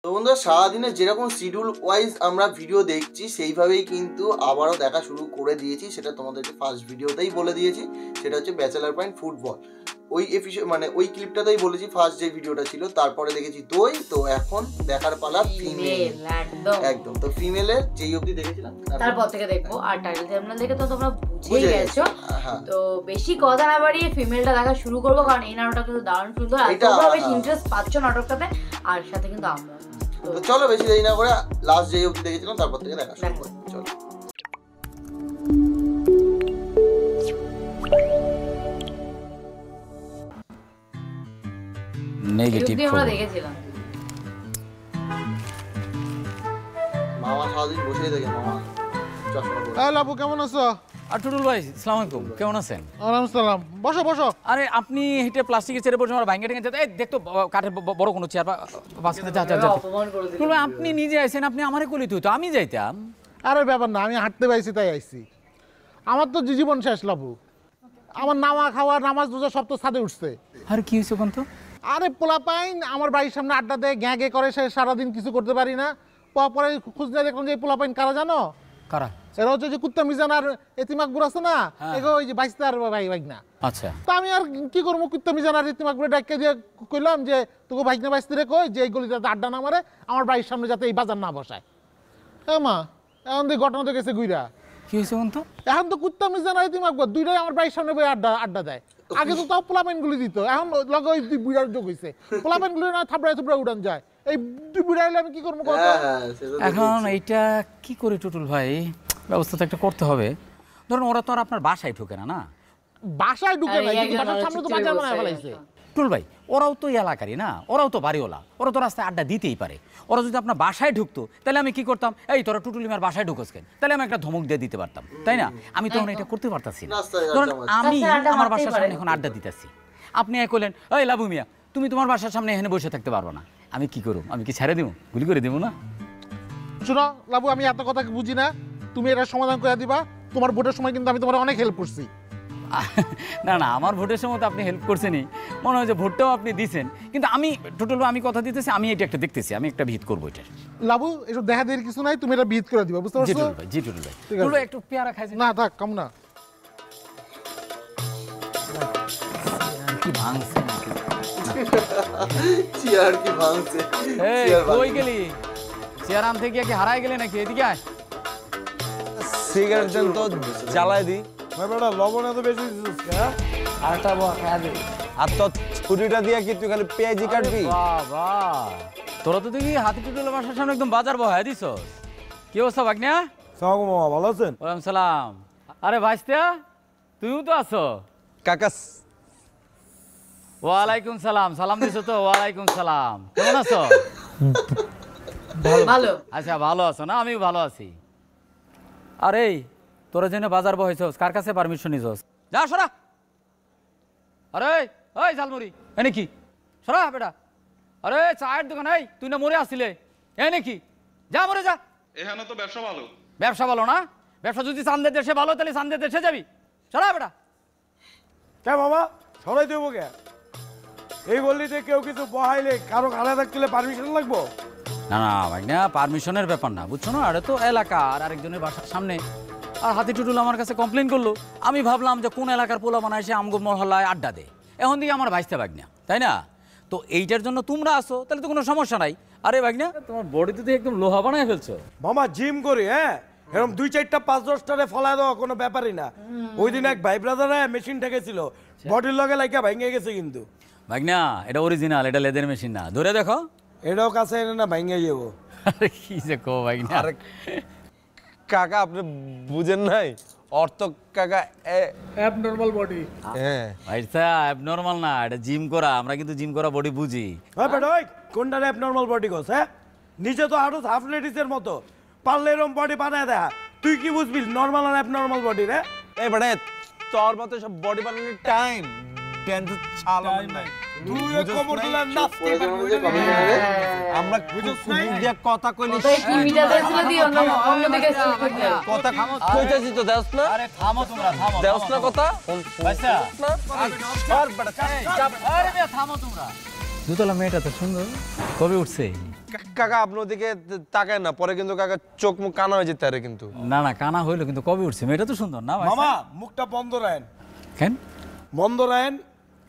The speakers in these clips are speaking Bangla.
তো বন্ধুরা সারাদিনে যেরকম শিডিউল ওয়াইজ আমরা ভিডিও দেখছি সেইভাবেই কিন্তু আবারও দেখা শুরু করে দিয়েছি। সেটা তোমাদেরকে ফার্স্ট ভিডিওতেই বলে দিয়েছি, সেটা হচ্ছে ব্যাচেলার পয়েন্ট ফুটবল। ওই এপিসোড মানে ওই ক্লিপটাতেই বলেছি ফার্স্ট যে ভিডিওটা ছিল। তারপরে দেখেছি দই, তো এখন দেখার পালা ফিমেল। একদম, তো ফিমেলের যেই অবধি দেখেছিলাম তারপর থেকে দেখবো। আর টাইটেল থাম্বনেল দেখে তো তোমরা বুঝেই গেছো। তো বেশি কথা না বাড়িয়ে ফিমেলটা দেখা শুরু করবো, কারণ এই নাটকটা কিন্তু দারুণ সুন্দর আর তোমরা বেশ ইন্টারেস্ট পাচ্ছ নাটকটাতে, আর সাথে কিন্তু আমরা। তো চলো বেশি দেরি না করে লাস্ট যেই অবধি দেখেছিলাম তারপর থেকে দেখা শুরু করি। চলো। নেগেটিভ আমরা দেখেছিলাম মামা সারাদিন বসেই থাকে। মামা চশমা পরে। হ্যাঁ লাবু, কেমন আছো? আর টুটুল ভাই আসসালামু আলাইকুম, কেমন আছেন? ওয়ালাইকুম সালাম। বসো বসো। আরে আপনি হেঁটে প্লাস্টিকের চেয়ারে বসে আমার ভাঙ্গা টেঙ্গা যেতে, এই দেখতো কাঠের বড় কোনো চেয়ার বা বাস্কেটে যা যা যা। টুটুল ভাই আপনি নিজে আইছেন, আপনি আমারে কলিতে হইতো, আমি যাইতাম। আরে ব্যাপার না, আমি হাঁটতে পাইছি তাই আইছি। আমার তো জীবন শেষ লাবু। আমার নামা খাওয়া নামাজ রোজা সব তো ছাদে উঠছে। আর কি হয়েছে কোন তো? আরে পোলাপাইন আমার বাড়ির সামনে আড্ডা দেয়, গ্যাঁ গে করে, সে সারাদিন কিছু করতে পারি না। পরে খুঁজ নিয়ে দেখলাম যে এই পোলাপাইন কারা জানো? কারা? এরা হচ্ছে যে কুত্তা মিজান আর এতিম আকবর আছে না, এগো ওই যে বাইস্তার ভাই ভাইগনা। আচ্ছা, তো আমি আর কি করবো, কুত্তা মিজান আর এতিম আকবরে ডাক্কে দিয়ে কইলাম যে তোকে ভাইগনা বাইস্তিরে কই যে এই গলিটাতে আড্ডা না মারে, আমার বাড়ির সামনে যাতে এই বাজার না বসায়। হ্যাঁ মা, এখন দিয়ে ঘটনা তো গেছে গুইরা। কি হয়েছে কোন তো? এখন তো কুত্তা মিজান আর এতিম আকবর দুইটাই আমার বাড়ির সামনে বই আড্ডা দেয়। আগে তো তাও পোলাপাইন গুলি দিত, এখন লগে ওই দুই বুড়ার যোগ হয়েছে। পোলাপাইন গুলি না থাপড়ায় থাপড়ায় উড়ান যায়। এই দুই বুড়া এলে আমি কি করবো? এখন এইটা কি করে টুটুল ভাই? ব্যবস্থা তো একটা করতে হবে। ধরুন ওরা তো আর আপনার বাসায় ঢুকে না। না বাসায় ঢুকে না, বাসার সামনে তো বাজার বানায় ফেলাইছে। টুটুল ভাই ওরাও তো এলাকারই না, ওরাও তো বাড়িওয়ালা, ওরা তো রাস্তায় আড্ডা দিতেই পারে। ওরা যদি আপনার বাসায় ঢুকতো তাহলে আমি কি করতাম, এই তোরা টুটুলিমার বাসায় ঢুকোস কেন, তাহলে আমি একটা ধমক দিয়ে দিতে পারতাম, তাই না? আমি তখন এটা করতে পারতাছি না। ধরুন আমি আমার বাসার সামনে এখন আড্ডা দিতেছি, আপনি কইলেন এই লাবু মিয়া তুমি তোমার বাসার সামনে এখানে বসে থাকতে পারবো না, আমি কি করব? আমি কি ছেড়ে দিব? গুলি করে দেবো না? শোনো লাবু, আমি এত কথা বুঝি না, তুমি এটা সমাধান করে দিবা। তোমার ভোটের সময় কিন্তু আমি তোমার অনেক হেল্প করছি। না না, আমার ভোটের সময় তো আপনি হেল্প করছেনই, মনে হয় যে ভোটটাও আপনি দিয়েছেন, কিন্তু আমি টোটাল আমি কথা দিতেছি, আমি এটা একটা দেখতেছি, আমি একটা ভিত করবো এটা। লাবু এসব দেখা দেওয়ার কিছু নাই, তুমি এটা ভিত করে দিবা, বুঝতে পারছো? জি টুটুল ভাই, টুটুল ভাই একটু পেয়ারা খাইছেন? না থাক, কম না। কি ভাঙছে নাকি? চেয়ার কি ভাঙছে? এই কই গেলি? চেয়ার আনতে গিয়ে কি হারাই গেলে নাকি? এদিকে আয়। সিগারেট দেন তো জ্বালাই দি। ভাই বেটা লবণ এত বেশি দিছিস হ্যাঁ? আরেকটা খাওয়া দে। আর তো ছুরিটা দিয়ে কি তুই খালি পেঁয়াজি কাটবি? বাবা তোরা তো দেখি হাতি টুটুলের বাসার সামনে একদম বাজার বহায় দিছস। কি অবস্থা ভাগ্না? সালাম মামা, ভালো আছেন? ওয়ালাইকুম সালাম। আরে ভাইস্তা তুইও তো আছো? কাকাস। ওয়ালাইকুম সালাম। সালাম দিছো তো? ওয়ালাইকুম সালাম। কেমন আছো? ভালো। আচ্ছা ভালো আছো না? আমিও ভালো আছি। আরে তোরা যেন বাজার বহাইছস, কার কাছে পারমিশন নিছস? যা সরা। আরে ওই ঝালমুড়ি এনে কি? সরা বেটা। আরে চায়ের দোকান, এই তুই না মরে আসছিলে, এনে কি? যা মরে যা। এখানে তো ব্যবসা ভালো। ব্যবসা ভালো না? ব্যবসা যদি চান্দের দেশে ভালো তাহলে চান্দের দেশে যাবি। সরা বেটা। কে বাবা সরাই দেবো কে? এই গলিতে কেউ কিছু বহাইলে কারো খানা থাকলে পারমিশন লাগবো? না না ভাই না, পারমিশনের ব্যাপার না, বুঝছো না? এটা তো এলাকা, আর আরেকজনের বাসার সামনে। আর হাতি টুটুল আমার কাছে কমপ্লেন করলো, আমি ভাবলাম যে কোন এলাকার পোলা বানায় সে আমগো মহল্লায় আড্ডা দেয়, এখন দিয়ে আমার ভাইস্তে ভাগনা, তাই না? তো এইটার জন্য তোমরা আসো তাহলে তো কোনো সমস্যা নাই। আরে ভাগনা তোমার বডিতে তো একদম লোহা বানায় ফেলছো। মামা জিম করি, হ্যাঁ এরকম 2-4টা 5-10টারে ফলায় দেওয়া কোনো ব্যাপারই না। ওই দিন এক ভাই ব্রাদারে মেশিন ঠেকেছিল, বডির লগে লাইকা ভেঙে গেছে। কিন্তু ভাগনা এটা অরিজিনাল, এটা লেদের মেশিন না, ধরে দেখো। এটাও কাছে এনে না ভেঙে যাবো। আরে কি যে কো ভাগনা। আরে কাকা আপনি বুঝেন নাই, অর্থ কাকা অ্যাবনরমাল বডি। হ্যাঁ ভাইসা অ্যাবনরমাল না, এটা জিম করা, আমরা কিন্তু জিম করা বডি বুঝি। হ্যাঁ বেটা ওই কোনটা অ্যাবনরমাল বডি কস? হ্যাঁ নিচে তো আরো হাফ লেডিসের মতো, পারলে এরকম বডি বানায় দেখা। তুই কি বুঝবি নর্মাল আর অ্যাবনরমাল বডি রে? এই বেটা তোর মতো সব বডি বানানোর টাইম ড্যান্স ছাড়া নাই। তুই কবর দিলা নাচতে পারবি না। আমরা বুঝিয়া কথা কইলি কি মিডিয়া দিয়েছিল দি অন্যদিকে কথা কইতাছি তো দেখ না। আরে থামো তোমরা, থামো। দেখ না কথা ভাইসা আর বেটা চাপ। আরে মিয়া থামো তোমরা। দুতলা মেয়েটা তো সুন্দর, কবে উঠছে? কাকা আপনি ওদিকে তাকায় না, পরে কিন্তু কাকা চোখ মুখ কানা হয়ে যেতে পারে কিন্তু। না না, কানা হইলো কিন্তু কবে উঠছে? মেয়েটা তো সুন্দর না ভাই? মামা মুখটা বন্ধ রাখেন, কেন বন্ধ রাখেন।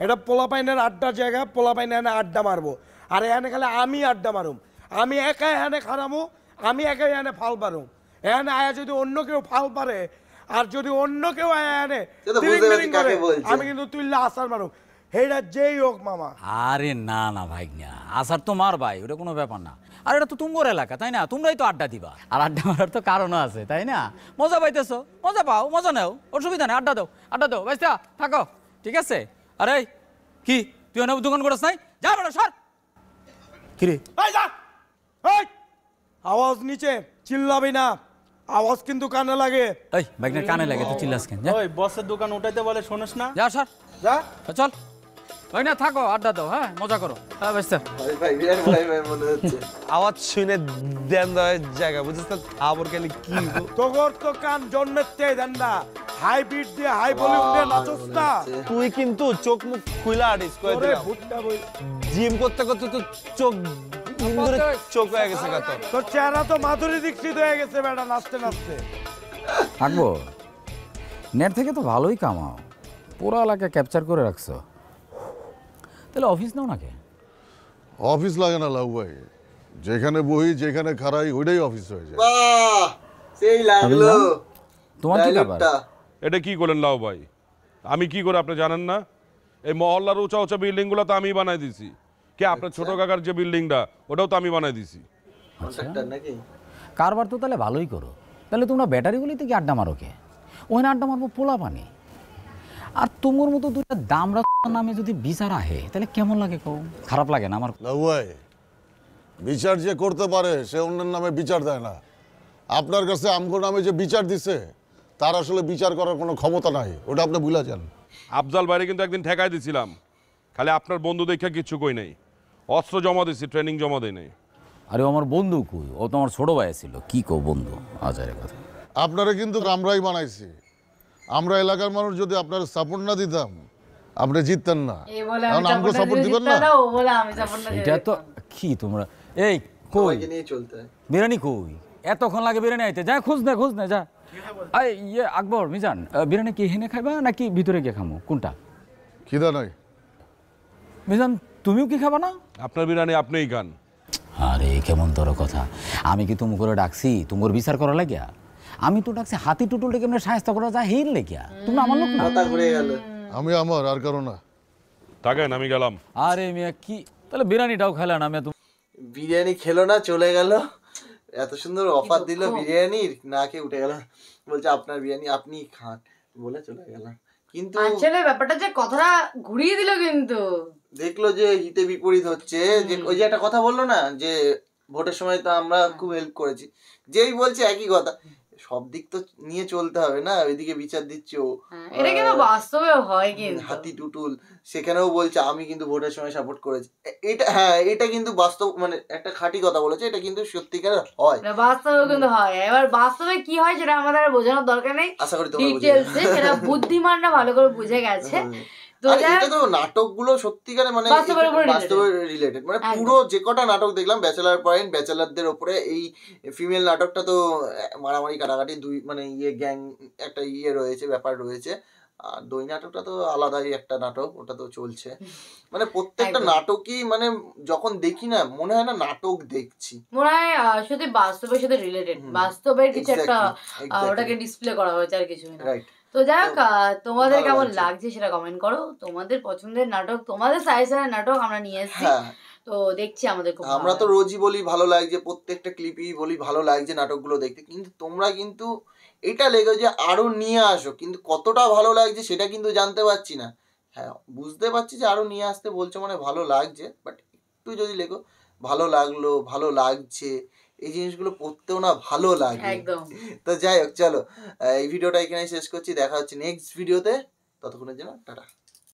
এটা পোলাপাইনের আড্ডার জায়গা, পোলাপাইনে এনে আড্ডা মারবো। আর এখানে খালি আমি আড্ডা মারুম, আমি একাই এখানে খারামু, আমি একাই এখানে ফাল পারুম। এখানে আয়া যদি অন্য কেউ ফাল পারে, আর যদি অন্য কেউ আয়া এনে আমি কিন্তু তুইলে আসার মারুম, হেটা যেই হোক মামা। আরে না না ভাই না, আসার তো মার ভাই, ওটা কোনো ব্যাপার না। আর এটা তো তুমগর এলাকা, তাই না? তোমরাই তো আড্ডা দিবা, আর আড্ডা মারার তো কারণও আছে, তাই না? মজা পাইতেছো, মজা পাও, মজা নেও, অসুবিধা নেই, আড্ডা দাও, আড্ডা দাও, বাইস্তা থাকো, ঠিক আছে? আরে কি তুই অনেক দোকান করিস নাই? যা বেটা সর। কিরে এই যা, এই আওয়াজ নিচে, চিল্লাবি না, আওয়াজ কিন্তু কানে লাগে। এই বাইকটা কানে লাগে, তুই চিল্লাস কেন? যা ওই বসের দোকান উঠাইতে বলে শোনিস না? যা সর, যা চল ওই না, থাকো, আড্ডা দাও, হ্যাঁ মজা করো, হ্যাঁ বাইস্তা। ভাই ভাই মনে হচ্ছে আওয়াজ শুনে দেন দেওয়ার জায়গা বুঝিস না, আবার গেলে কি তোর তো কান জন্মের চেয়ে দেন না, হাই বিট দিয়ে হাই ভলিউম দিয়ে নাচস না। তুই কিন্তু চোখ মুখ খুইলা আড়িস কই ওরে দিলাম। ভুট্টা বই, জিম করতে করতে তো চোখ চোখ হয়ে গেছে কত। তোর চেহারা তো মাধুরী দীক্ষিত হয়ে গেছে বেটা, নাচতে নাচতে। থাকবো, নেট থেকে তো ভালোই কামাও, পুরো এলাকা ক্যাপচার করে রাখছো, তাহলে অফিস নাও নাকি? অফিস লাগে না লাউ ভাই, যেখানে বহি যেখানে খাড়াই ওইটাই অফিস হয়ে যায়। বাহ সেই লাগলো তোমার কি ব্যাপার? ডায়লগটা। এটা কি করেন লাউ ভাই? আমি কি করে আপনি জানেন না? এই মহল্লার উঁচা উঁচা বিল্ডিংগুলো তো আমি বানাই দিছি। কে আপনার ছোট কাকার যে বিল্ডিংটা ওটাও তো আমি বানাই দিছি। কন্ট্রাক্টর নাকি? কারবার তো তাহলে ভালোই করো, তাহলে তোমরা ব্যাটারিগুলিতে কি আড্ডা মারো কে? ওখানে আড্ডা মারবো পোলা পানি। আর তোমার মতো দুটা দামরা নামে যদি বিচার আহে তাহলে কেমন লাগে কও? খারাপ লাগে না আমার? লাউ ভাই, বিচার যে করতে পারে সে অন্যের নামে বিচার দেয় না। আপনার কাছে আমগো নামে যে বিচার দিছে তার আসলে বিচার করার কোনো ক্ষমতা নাই, ওটা আপনি ভুলে যান। আফজাল বাইরে কিন্তু একদিন ঠেকাই দিছিলাম, খালি আপনার বন্ধু দেখা কিচ্ছু কই নাই। অস্ত্র জমা দিছি, ট্রেনিং জমা দেয় নাই। আরে আমার বন্ধু কই? ও তো আমার ছোট ভাই ছিল। কি কো বন্ধু? আজারের কথা। আপনারা কিন্তু আমরাই বানাইছি। আমরা এলাকার মানুষ যদি আপনার সাপোর্ট না দিতাম আপনি জিততেন না। এখন আমগো সাপোর্ট দিবেন না? এটা তো কি তোমরা এই কই সবাইকে নিয়ে চলতে হয়। বিরিয়ানি কই? এতক্ষণ লাগে বিরিয়ানি আইতে, যা খোঁজ না যা। আই ইয়ে আকবর মিজান, বিরিয়ানি কি হেনে খাইবা নাকি ভিতরে গিয়ে খামো? কোনটা? খিদা নাই। মিজান তুমিও কি খাবা না? আপনার বিরিয়ানি আপনিই খান। আরে কেমন তোর কথা, আমি কি তুমি করে ডাকছি তোমার বিচার করা লাগিয়া? আমি তো ডাকছি হাতি টুটুলটা কেমন সাহায্য করা যায় হের লেগিয়া। তুমি আমার লোক না? কথা ঘুরে গেল। আমি আমার আর কারো না। থাকেন, আমি গেলাম। আরে মিয়া কি তাহলে বিরিয়ানিটাও খাইলা না? বিরিয়ানি খেলো না, চলে গেল। এত সুন্দর অফার দিল বিরিয়ানির, না খেয়ে উঠে গেল, বলছে আপনার বিরিয়ানি আপনি খান বলে চলে গেল। কিন্তু আসলে ব্যাপারটা যে কথাটা ঘুরিয়ে দিল, কিন্তু দেখলো যে হিতে বিপরীত হচ্ছে। যে ওই যে একটা কথা বললো না যে ভোটের সময় তো আমরা খুব হেল্প করেছি, যেই বলছে একই কথা। সব দিক তো নিয়ে চলতে হবে না, ওইদিকে বিচার দিচ্ছে ও, এটা কিন্তু বাস্তবে হয় কিন্তু হাতি টুটুল সেখানেও বলছে আমি কিন্তু ভোটের সময় সাপোর্ট করেছি। এটা হ্যাঁ, এটা কিন্তু বাস্তব, মানে একটা খাঁটি কথা বলেছে, এটা কিন্তু সত্যিকার হয়, বাস্তবে কিন্তু হয়। এবার বাস্তবে কি হয় সেটা আমাদের বোঝানোর দরকার নেই, আশা করি তোমরা বুঝে ডিটেইলসে সেটা বুদ্ধিমানরা ভালো করে বুঝে গেছে। তো আর এটা তো নাটকগুলো সত্যিকারে মানে বাস্তবের রিলেটেড, মানে পুরো যে কটা নাটক দেখলাম ব্যাচেলার পয়েন্ট, ব্যাচেলারদের ওপরে, এই ফিমেল নাটকটা তো মারামারি কাটাকাটি দুই মানে ইয়ে গ্যাং একটা ইয়ে রয়েছে, ব্যাপার রয়েছে। আর দই নাটকটা তো আলাদাই একটা নাটক, ওটা তো চলছে। মানে প্রত্যেকটা নাটকই মানে যখন দেখি না মনে হয় না নাটক দেখছি, মনে হয় সত্যি বাস্তবের সাথে রিলেটেড, বাস্তবের কিছু একটা ওটাকে ডিসপ্লে করা হয়েছে, আর কিছু না। রাইট। তো যাই হোক, তোমাদের কেমন লাগছে সেটা কমেন্ট করো। তোমাদের পছন্দের নাটক, তোমাদের সাজেশনের নাটক আমরা নিয়ে এসেছি, তো দেখছি আমাদের খুব আমরা তো রোজই বলি ভালো লাগছে, প্রত্যেকটা ক্লিপই বলি ভালো লাগছে নাটকগুলো দেখতে, কিন্তু তোমরা কিন্তু এটা লেগে যে আরো নিয়ে আসো, কিন্তু কতটা ভালো লাগছে সেটা কিন্তু জানতে পারছি না। হ্যাঁ বুঝতে পারছি যে আরো নিয়ে আসতে বলছো মানে ভালো লাগছে, বাট একটু যদি লেখো ভালো লাগলো, ভালো লাগছে, এই জিনিসগুলো পড়তেও না ভালো লাগে একদম। তো যাই হোক, চলো এই ভিডিওটা এখানে শেষ করছি, দেখা হচ্ছে নেক্সট ভিডিওতে, ততক্ষণের জন্য টাটা।